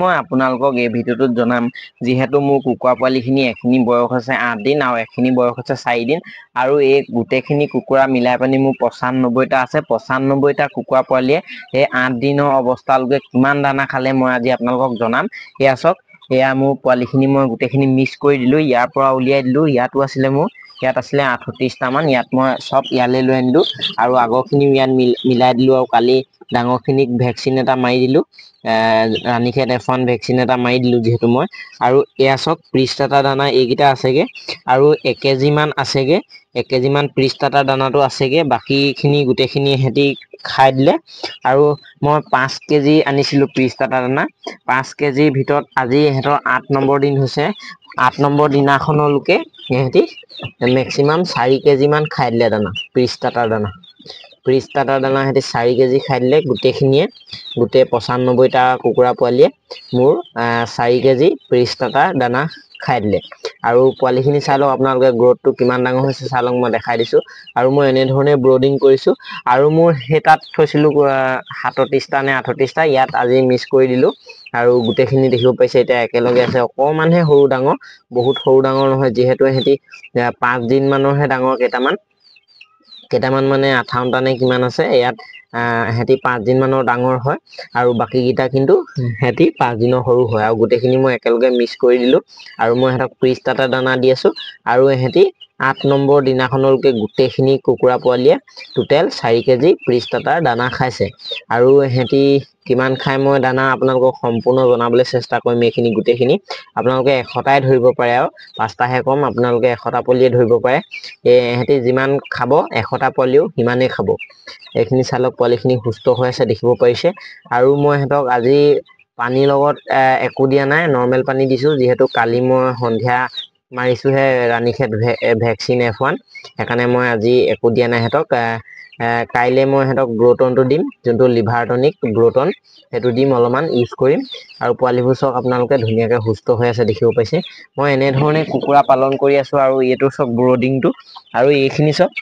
মই আপোনালোকক এই ভিডিঅ'টোত জনাম যিহেতু মোৰ কুকুৰা পোৱালিখিনি এখিনি বয়স হৈছে 8 দিন আৰু এখিনি বয়স হৈছে 4 দিন আৰু এই গোটেইখিনি কুকুৰা মিলাই পানি মোৰ 95টা আছে 95টা কুকুৰা পোৱালিয়ে এই 8 দিনৰ অৱস্থালৈকে কিমান দানা খালে মই আজি আপোনালোকক জনাম। এয়া চাওক, এয়া মোৰ পোৱালিখিনি মই গোটেইখিনি মিক্স কৰি দিলো, ইয়াৰ পৰা উলিয়াই দিলো। ইয়াতো আছিলে মোৰ, ইয়াত আছিলে 38টা মান, ইয়াত মই সব ইয়ালৈ লৈ আনিলো আৰু আগৰখিনিও ইয়াত মিলাই দিলো আৰু কালি ডাঙৰখিনিক ভেকচিন এটা মাৰি দিলো। ৰাণীখেত F1 ভেকচিন এটা মাৰি দিলো যিহেতু মই। আৰু এয়া চাওক প্ৰিষ্টাটা দানা এইকেইটা আছেগে আৰু 1 কেজি মান আছেগে, 1 কেজি মান প্ৰিষ্টাটা দানাটো আছেগে, বাকীখিনি গোটেইখিনি সিহঁতি খাই দিলে। আৰু মই 5 কেজি আনিছিলো প্ৰিষ্টাটা দানা, 5 কেজিৰ ভিতৰত আজি ইহঁতৰ 8 নম্বৰ দিন হৈছে। 8 নম্বৰ দিনাখনলৈকে সিহঁতি মেক্সিমাম 4 কেজি মান খাই দিলে দানা, প্ৰিষ্টাটাৰ দানা। প্ৰিষ্টাটাৰ দানা সিহঁতি 4 কেজি খাই দিলে গোটেইখিনিয়ে, গোটেই 95টা কুকুৰা পোৱালিয়ে মোৰ 4 কেজি প্ৰিষ্টাটাৰ দানা খাই দিলে। আৰু পোৱালিখিনি চাই লওক আপোনালোকে, গ্ৰথটো কিমান ডাঙৰ হৈছে চাই লওক, মই দেখাই দিছো। আৰু মই এনেধৰণে ব্ৰডিং কৰিছো। আৰু মোৰ সেই তাত থৈছিলো 37টা নে 38টা, ইয়াত আজি মিক্স কৰি দিলো আৰু গোটেইখিনি দেখিব পাইছে এতিয়া একেলগে আছে। অকমানহে সৰু ডাঙৰ, বহুত সৰু ডাঙৰ নহয়, যিহেতু সিহঁতি 5 দিন মানৰহে ডাঙৰ। কেইটামান মানে 58টা নে কিমান আছে ইয়াত, সিহঁতি 5 দিন মানৰ ডাঙৰ হয় আৰু বাকী কেইটা কিন্তু সিহঁতি 5 দিনৰ সৰু হয়। আৰু গোটেইখিনি মই একেলগে মিক্স কৰি দিলো আৰু মই সিহঁতক প্ৰিষ্টাটা দানা দি আছো। আৰু সিহঁতি 8 নম্বৰ দিনাখনলৈকে গোটেইখিনি কুকুৰা পোৱালিয়ে টোটেল 4 কেজি প্ৰিষ্টাটাৰ দানা খাইছে। আৰু সিহঁতি কিমান খাই মই দানা আপোনালোকক সম্পূৰ্ণ জনাবলৈ চেষ্টা কৰিম। এইখিনি গোটেইখিনি আপোনালোকে 100টাই ধৰিব পাৰে, আৰু 5টাহে কম, আপোনালোকে 100টা পোৱালিয়ে ধৰিব পাৰে। সিহঁতি যিমান খাব 100টা পোৱালিও সিমানেই খাব। এইখিনি চাই লওক, পোৱালিখিনি সুস্থ হৈ আছে দেখিব পাৰিছে। আৰু মই সিহঁতক আজি পানীৰ লগত একো দিয়া নাই, নৰ্মেল পানী দিছো, যিহেতু কালি মই সন্ধিয়া মাৰিছোহে ৰাণীখেত ভেকচিন F1, সেইকাৰণে মই আজি একো দিয়া নাই সিহঁতক। কাইলে মই সিহঁতক গ্ৰটনটো দিম, যোনটো লিভাৰ টনিক গ্ৰটন, সেইটো দিম, অলপমান ইউজ কৰিম। আৰু পোৱালিবোৰ চাওক আপোনালোকে ধুনীয়াকে সুস্থ হৈ আছে দেখিব পাইছে। মই এনেধৰণে কুকুৰা পালন কৰি আছো। আৰু এইটো চাওক ব্ৰডিংটো, আৰু এইখিনি চাওক,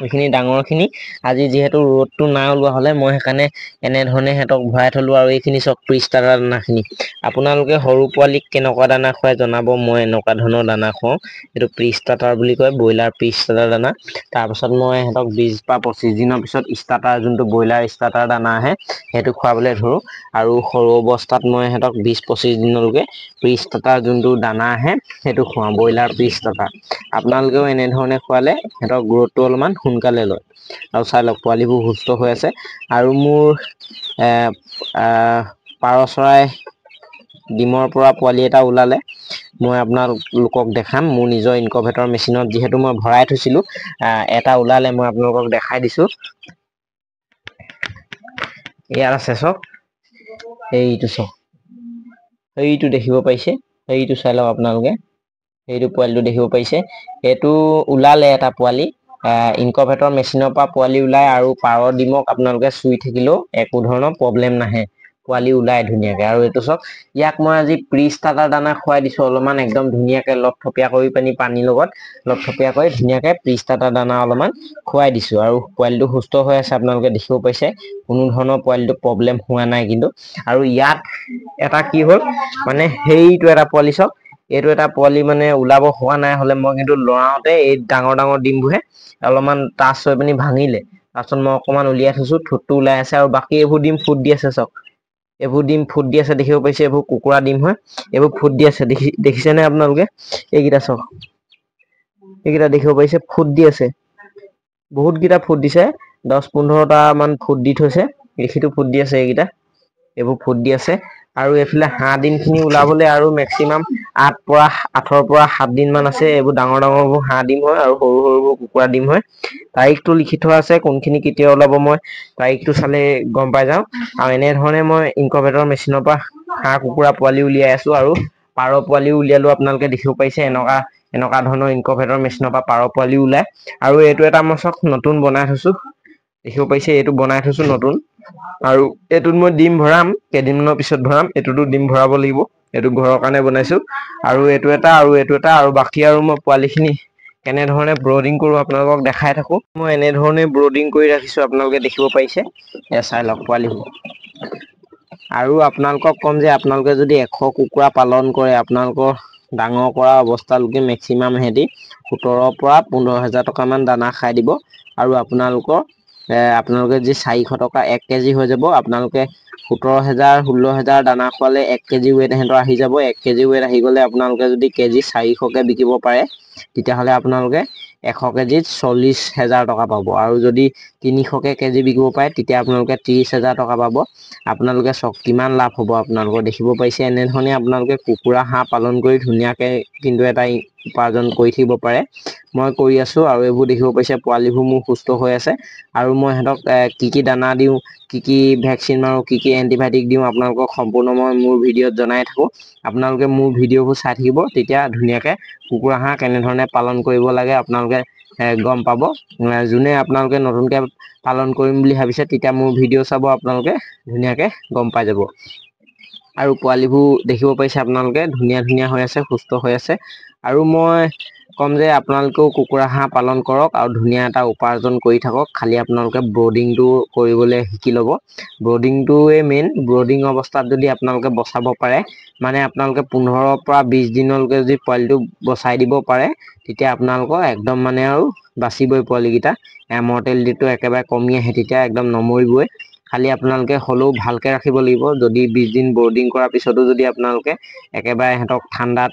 এইখিনি ডাঙৰখিনি আজি যিহেতু ৰ'দটো নাই ওলোৱা হলে মই সেইকাৰণে এনেধৰণে সিহঁতক ভৰাই থলো। আৰু এইখিনি চাওক প্ৰিষ্টাটাৰ দানাখিনি, আপোনালোকে সৰু পোৱালিক কেনেকুৱা দানা খুৱাই জনাব। মই এনেকুৱা ধৰণৰ দানা খুৱাওঁ, এইটো প্ৰিষ্টাটাৰ বুলি কয়, ব্ৰইলাৰ প্ৰিষ্টাটাৰ দানা। তাৰপাছত মই সিহঁতক 20 বা 25 দিনৰ পিছত ষ্টাৰ্টাৰ, যোনটো ব্ৰইলাৰ ষ্টাৰ্টাৰ দানা আহে, সেইটো খুৱাবলৈ ধৰো। আৰু সৰু অৱস্থাত মই সিহঁতক 20-25 দিনলৈকে প্ৰিষ্টাটাৰ যোনটো দানা আহে সেইটো খুৱাওঁ, ব্ৰইলাৰ প্ৰিষ্টাটাৰ। আপোনালোকেও এনেধৰণে খোৱালে সিহঁতৰ গ্ৰথটো অলপমান সোনকালে লয়। আৰু চাই লওক পোৱালিবোৰ সুস্থ হৈ আছে। আৰু মোৰ পাৰ চৰাই ডিমৰ পৰা পোৱালি এটা ওলালে, মই আপোনালোকক দেখাম। মোৰ নিজৰ ইনকভেটৰ মেচিনত যিহেতু মই ভৰাই থৈছিলো, এটা ওলালে মই আপোনালোকক দেখাই দিছো। ইয়াত আছে চাওক, এইটো চাওক, এইটো দেখিব পাইছে, এইটো চাই লওক আপোনালোকে, এইটো পোৱালিটো দেখিব পাইছে। এইটো ওলালে এটা পোৱালি, ইনকভেটৰ মেচিনৰ পৰা পোৱালি ওলাই। আৰু পাৰৰ ডিমক আপোনালোকে চুই থাকিলেও একো ধৰণৰ প্ৰব্লেম নাহে, পোৱালি ওলাই ধুনীয়াকে। আৰু এইটো চাওক, ইয়াক মই আজি প্ৰিষ্টাটাৰ দানা খুৱাই দিছো, অলপমান একদম ধুনীয়াকে লথপথীয়া কৰি পানীৰ লগত লথপথীয়া কৰি ধুনীয়াকে প্ৰিষ্টাটাৰ দানা অলপমান খুৱাই দিছো। আৰু পোৱালিটো সুস্থ হৈ আছে, আপোনালোকে দেখিব পাইছে। কোনো ধৰণৰ পোৱালিটো প্ৰব্লেম হোৱা নাই কিন্তু। আৰু ইয়াত এটা কি হ'ল, মানে সেইটো এটা পোৱালি চাওক, এইটো এটা পোৱালি মানে ওলাব হোৱা নাই, হলে মই কিন্তু লৰাওতে এই ডাঙৰ ডাঙৰ ডিমবোৰে অলপমান টাচ হৈ পিনি ভাঙিলে। তাৰপিছত মই অকণমান উলিয়াই থৈছো, ঠোঁটটো ওলাই আছে। আৰু বাকী এইবোৰ ডিম ফুট দি আছে চাওক, এইবোৰ ডিম ফুট দি আছে দেখিব পাইছে। এইবোৰ কুকুৰা ডিম হয়, এইবোৰ ফুট দি আছে, দেখিছে নে আপোনালোকে? এইকেইটা চাওক, এইকেইটা দেখিব পাইছে, ফুট দি আছে, বহুত কেইটা ফুট দিছে, 10-15টা মান ফুট দি থৈছে। এইখিনিটো ফুট দি আছে, এইকেইটা, এইবোৰ ফুট দি আছে। আৰু এইফালে হাঁহ ডিম খিনি ওলাবলে আৰু মেক্সিমাম 8ৰ পৰা 7 দিন মান আছে। এইবোৰ ডাঙৰ ডাঙৰবোৰ হাঁহ ডিম হয়, আৰু সৰু সৰুবোৰ কুকুৰা ডিম হয়। তাৰিখটো লিখি থোৱা আছে, কোনখিনি কেতিয়া ওলাব মই তাৰিখটো চালে গম পাই যাওঁ। আৰু এনেধৰণে মই ইনকভেটৰ মেচিনৰ পৰা হাঁহ কুকুৰা পোৱালি উলিয়াই আছো। আৰু পাৰ পোৱালিও উলিয়ালো, আপোনালোকে দেখিব পাইছে। এনেকুৱা ধৰণৰ ইনকভেটৰ মেচিনৰ পৰা পাৰ পোৱালি ওলাই। আৰু এইটো এটা মই চাওক নতুন বনাই থৈছো, দেখিব পাইছে, এইটো বনাই থৈছো নতুন। আৰু এইটোত মই ডিম ভৰাম, কেইদিনমানৰ পিছত ভৰাম। এইটোতো ডিম ভৰাব লাগিব, এইটো ঘৰৰ কাৰণে বনাইছো। আৰু এইটো এটা, আৰু এইটো এটা, আৰু বাকী আৰু মই পোৱালি খিনি কেনেধৰণে ব্ৰডিং কৰো আপোনালোকক দেখাই থাকো। মই এনেধৰণে ব্ৰডিং কৰি ৰাখিছো, আপোনালোকে দেখিব পাইছে। চাই লওক পোৱালিবোৰ, আৰু আপোনালোকক ক'ম যে আপোনালোকে যদি 100 কুকুৰা পালন কৰে আপোনালোকৰ ডাঙৰ কৰা অৱস্থালৈকে মেক্সিমাম হেতি 17 পৰা 15,000 টকা মান দানা খাই দিব আৰু আপোনালোকে যি 400 টকা 1 কেজি হৈ যাব আপোনালোকে 17,000 16,000 দানা খোৱালে 1 কেজি ৱেট হেঁতৰ আহি যাব 1 কেজি ৱেট আহি গ'লে আপোনালোকে যদি কেজি 400কে বিকিব পাৰে তেতিয়াহ'লে আপোনালোকে 100 কেজিত 40,000 টকা পাব আৰু যদি 300কে কেজি বিকিব পাৰে তেতিয়া আপোনালোকে 30,000 টকা পাব আপোনালোকে কিমান লাভ হ'ব আপোনালোকৰ দেখিব পাইছে এনেধৰণে আপোনালোকে কুকুৰা হাঁহ পালন কৰি ধুনীয়াকে কিন্তু এটা উপাৰ্জন কৰি থাকিব পাৰে মই কৰি আছো আৰু এইবোৰ দেখিব পাইছে পোৱালিবোৰ মোৰ সুস্থ হৈ আছে আৰু মই সিহঁতক কি দানা দিওঁ কি ভেকচিন মাৰো কি এন্টিবায়টিক দিওঁ আপোনালোকক সম্পূৰ্ণ মই মোৰ ভিডিঅ'ত জনাই থাকো আপোনালোকে মোৰ ভিডিঅ'বোৰ চাই থাকিব তেতিয়া ধুনীয়াকে কুকুৰা হাঁহ কেনেধৰণে পালন কৰিব লাগে আপোনালোকে গম পাব যোনে আপোনালোকে নতুনকে পালন কৰিম বুলি ভাবিছে তেতিয়া মোৰ ভিডিঅ' চাব আপোনালোকে ধুনীয়াকে গম পাই যাব আৰু পোৱালিবোৰ দেখিব পাইছে আপোনালোকে ধুনীয়া হৈ আছে সুস্থ হৈ আছে আৰু মই কম যে আপোনালোকেও কুকুৰা হাঁহ পালন কৰক আৰু ধুনীয়া এটা উপাৰ্জন কৰি থাকক খালি আপোনালোকে ব্ৰডিংটো কৰিবলৈ শিকি ল'ব ব্ৰডিংটোৱে মেইন ব্ৰডিং অৱস্থাত যদি আপোনালোকে বচাব পাৰে মানে আপোনালোকে 15 পৰা 20 দিনলৈকে যদি পোৱালিটো বচাই দিব পাৰে তেতিয়া আপোনালোকৰ একদম মানে আৰু বাচিবই পোৱালিকেইটা মৰ্টেলিটিটো একেবাৰে কমি আহে তেতিয়া একদম নমৰিবই খালি আপোনালোকে হ'লেও ভালকে ৰাখিব লাগিব যদি 20 দিন বৰ্ডিং কৰাৰ পিছতো যদি আপোনালোকে একেবাৰে সিহঁতক ঠাণ্ডাত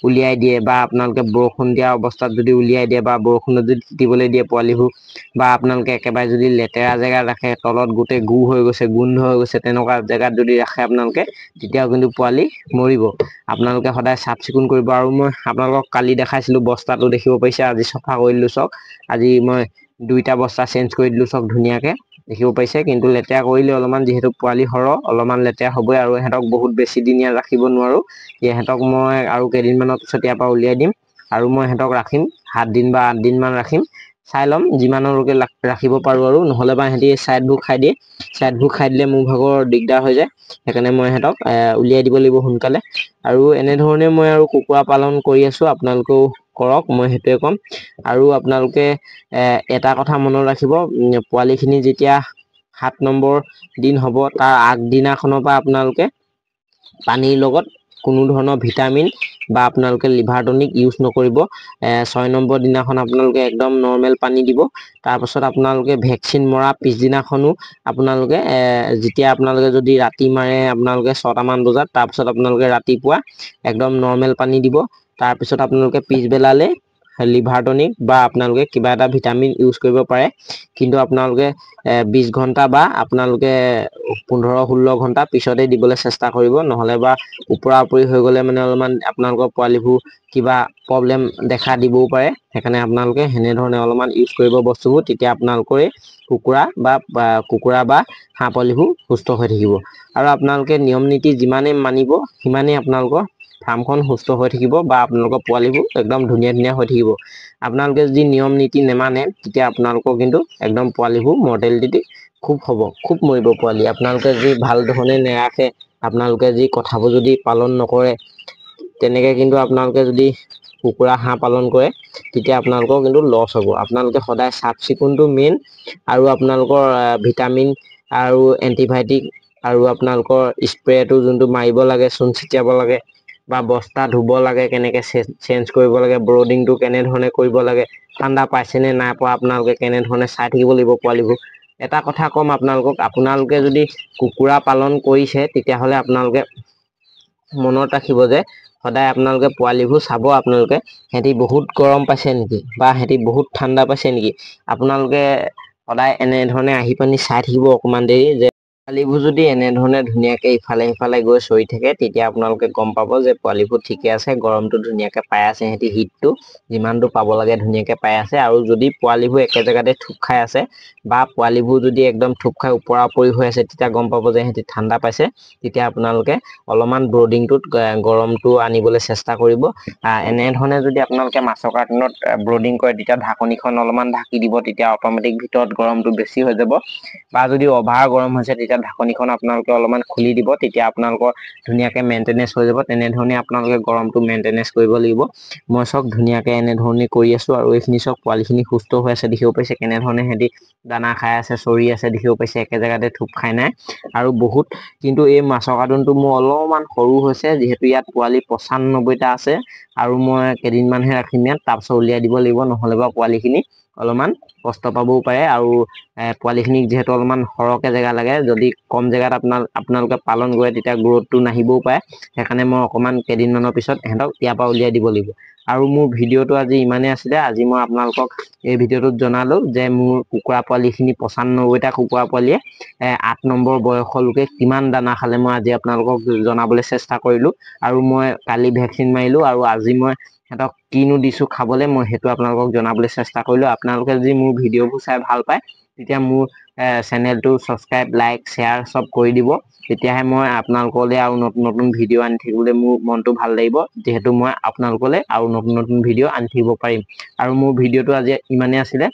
উলিয়াই দিয়ে বা আপোনালোকে বৰষুণ দিয়া অৱস্থাত যদি উলিয়াই দিয়ে বা বৰষুণত যদি তিতিবলৈ দিয়ে পোৱালিবোৰ বা আপোনালোকে একেবাৰে যদি লেতেৰা জেগাত ৰাখে তলত গোটেই গু হৈ গৈছে গোন্ধ হৈ গৈছে তেনেকুৱা জেগাত যদি ৰাখে আপোনালোকে তেতিয়াও কিন্তু পোৱালি মৰিব আপোনালোকে সদায় চাফ চিকুণ কৰিব আৰু মই আপোনালোকক কালি দেখাইছিলো বস্তাটো দেখিব পাইছে আজি চফা কৰি দিলো চাওক আজি মই 2টা বস্তা চেঞ্জ কৰি দিলো চাওক ধুনীয়াকে দেখিব পাইছে কিন্তু লেতেৰা কৰিলে অলপমান যিহেতু পোৱালি সৰহ অলপমান লেতেৰা হ'বই আৰু সিহঁতক বহুত বেছি দিনীয়া ৰাখিব নোৱাৰো সিহঁতক মই আৰু কেইদিনমানৰ পিছত ইয়াৰ পৰা উলিয়াই দিম আৰু মই সিহঁতক ৰাখিম 7 দিন বা 8 দিন মান ৰাখিম চাই ল'ম যিমানলৈকে ৰাখিব পাৰো আৰু নহ'লে বা সিহঁতি চাইডবোৰ খাই দিলে মোৰ ভাগৰ দিগদাৰ হৈ যায় সেইকাৰণে মই সিহঁতক উলিয়াই দিব লাগিব সোনকালে আৰু এনেধৰণে মই আৰু কুকুৰা পালন কৰি আছো আপোনালোকেও কৰক মই সেইটোৱে ক'ম আৰু আপোনালোকে এটা কথা মনত ৰাখিব পোৱালিখিনি যেতিয়া 7 নম্বৰ দিন হ'ব তাৰ আগদিনাখনৰ পৰা আপোনালোকে পানীৰ লগত কোনো ধৰণৰ ভিটামিন বা আপোনালোকে লিভাৰ টনিক ইউজ নকৰিব 6 নম্বৰ দিনাখন আপোনালোকে একদম নৰ্মেল পানী দিব তাৰপাছত আপোনালোকে ভেকচিন মৰা পিছদিনাখনো আপোনালোকে যেতিয়া আপোনালোকে যদি ৰাতি মাৰে আপোনালোকে 6টা মান বজাত তাৰপিছত আপোনালোকে ৰাতিপুৱা একদম নৰ্মেল পানী দিব তাৰপিছত আপোনালোকে পিছবেলালে লিভাৰ টনিক বা আপোনালোকে কিবা এটা ভিটামিন ইউজ কৰিব পাৰে কিন্তু আপোনালোকে 20 ঘন্টা বা আপোনালোকে 15-16 ঘন্টা পিছতে দিবলৈ চেষ্টা কৰিব নহলে বা উপৰা উপৰি হৈ গলে মানে অলপমান আপোনালোকৰ পোৱালিবোৰ কিবা প্ৰব্লেম দেখা দিবও পাৰে সেইকাৰণে আপোনালোকে হেনেধৰণে অলপমান ইউজ কৰিব বস্তুবোৰ তেতিয়া আপোনালোকৰ কুকুৰা বা হাঁহ পোৱালিবোৰ সুস্থ হৈ থাকিব আৰু আপোনালোকে নিয়ম নীতি যিমানে মানিব সিমানেই আপোনালোকৰ ফাৰ্মখন সুস্থ হৈ থাকিব বা আপোনালোকৰ পোৱালিবোৰ একদম ধুনীয়া হৈ থাকিব আপোনালোকে যদি নিয়ম নীতি নেমানে তেতিয়া আপোনালোকৰ কিন্তু একদম পোৱালিবোৰ মৰ্টেলিটি খুব মৰিব পোৱালি আপোনালোকে যদি ভাল ধৰণে নেৰাখে আপোনালোকে যি কথাবোৰ যদি পালন নকৰে তেনেকে কিন্তু আপোনালোকে যদি কুকুৰা হাঁহ পালন কৰে তেতিয়া আপোনালোকৰ কিন্তু লছ হ'ব আপোনালোকে সদায় চাফ চিকুণটো মেইন আৰু আপোনালোকৰ ভিটামিন আৰু এন্টিবায়টিক আৰু আপোনালোকৰ স্প্ৰেটো যোনটো মাৰিব লাগে চূণ ছিটিয়াব লাগে বা বস্তা ধুব লাগে কেনেকে চেঞ্জ কৰিব লাগে ব্ৰডিংটো কেনেধৰণে কৰিব লাগে ঠাণ্ডা পাইছে নে নাই পোৱা আপোনালোকে কেনেধৰণে চাই থাকিব লাগিব পোৱালিবোৰ এটা কথা কম আপোনালোকে যদি কুকুৰা পালন কৰিছে তেতিয়াহ'লে আপোনালোকে মনত ৰাখিব যে সদায় আপোনালোকে পোৱালিবোৰ চাব আপোনালোকে সিহঁতি বহুত গৰম পাইছে নেকি বা সিহঁতি বহুত ঠাণ্ডা পাইছে নেকি আপোনালোকে সদায় এনেধৰণে আহি পানি চাই থাকিব অকমান দেৰি যে পোৱালিবোৰ যদি এনেধৰণে ধুনীয়াকে ইফালে সিফালে গৈ চৰি থাকে তেতিয়া আপোনালোকে গম পাব যে পোৱালিবোৰ ঠিকে আছে গৰমটো ধুনীয়াকে পাই আছে সিহঁতি হিটটো যিমানটো পাব লাগে ধুনীয়াকে পাই আছে আৰু যদি পোৱালিবোৰ একে জেগাতে থুপ খাই আছে বা পোৱালিবোৰ যদি একদম থুপ খাই ওপৰা ওপৰি হৈ আছে তেতিয়া গম পাব যে সিহঁতি ঠাণ্ডা পাইছে তেতিয়া আপোনালোকে অলপমান ব্ৰডিংটোত গৰমটো আনিবলৈ চেষ্টা কৰিব এনেধৰণে যদি আপোনালোকে মাছৰ কাৰ্টুনত ব্ৰডিং কৰে তেতিয়া ঢাকনিখন অলপমান ঢাকি দিব তেতিয়া অট'মেটিক ভিতৰত গৰমটো বেছি হৈ যাব বা যদি অভাৰ গৰম হৈছে তেতিয়া ঢাকনিখন আপোনালোকে অলপমান খুলি দিব, তেতিয়া আপোনালোকৰ ধুনীয়াকে মেইনটেনেন্স হৈ যাব। তেনেধৰণে আপোনালোকে গৰমটো মেইনটেনেন্স কৰিব লাগিব। মই চাওক ধুনীয়াকে এনেধৰণে কৰি আছো আৰু এইখিনি চাওক পোৱালিখিনি সুস্থ হৈ আছে, দেখিব পাইছে কেনেধৰণে সিহঁতি দানা খাই আছে, চৰি আছে, দেখিব পাইছে একে জেগাতে থোপ খাই নাই। আৰু বহুত কিন্তু এই মাছৰ কাৰ্টুনটো মোৰ অলপমান সৰু হৈছে, যিহেতু ইয়াত পোৱালি 95টা আছে আৰু মই কেইদিনমানহে ৰাখিম ইয়াত, তাৰপিছত উলিয়াই দিব লাগিব, নহ'লে বা পোৱালিখিনি অলপমান কষ্ট পাবও পাৰে। আৰু পোৱালিখিনিক যিহেতু অলপমান সৰহকে জেগা লাগে, যদি কম জেগাত আপোনালোকে পালন কৰে তেতিয়া গ্ৰথটো নাহিবও পাৰে। সেইকাৰণে মই অকণমান কেইদিনমানৰ পিছত সিহঁতক ইয়াৰ পৰা উলিয়াই দিব লাগিব। আৰু মোৰ ভিডিঅ'টো আজি ইমানেই আছিলে। আজি মই আপোনালোকক এই ভিডিঅ'টোত জনালো যে মোৰ কুকুৰা পোৱালিখিনি 95টা কুকুৰা পোৱালিয়ে 8 নম্বৰ বয়সলৈকে কিমান দানা খালে, মই আজি আপোনালোকক জনাবলৈ চেষ্টা কৰিলো। আৰু মই কালি ভেকচিন মাৰিলো আৰু আজি মই সিহঁতক কিনো দিছো খাবলৈ, মই সেইটো আপোনালোকক জনাবলৈ চেষ্টা কৰিলো। আপোনালোকে যদি মোৰ ভিডিঅ'বোৰ চাই ভাল পায় তেতিয়া মোৰ চেনেলটো ছাবস্ক্ৰাইব, লাইক, শ্বেয়াৰ চব কৰি দিব। তেতিয়াহে মই আপোনালোকলৈ আৰু নতুন নতুন ভিডিঅ' আনি থাকিবলৈ মোৰ মনটো ভাল লাগিব, যিহেতু মই আপোনালোকলৈ আৰু নতুন নতুন ভিডিঅ' আনি থাকিব পাৰিম। আৰু মোৰ ভিডিঅ'টো আজি ইমানেই আছিলে।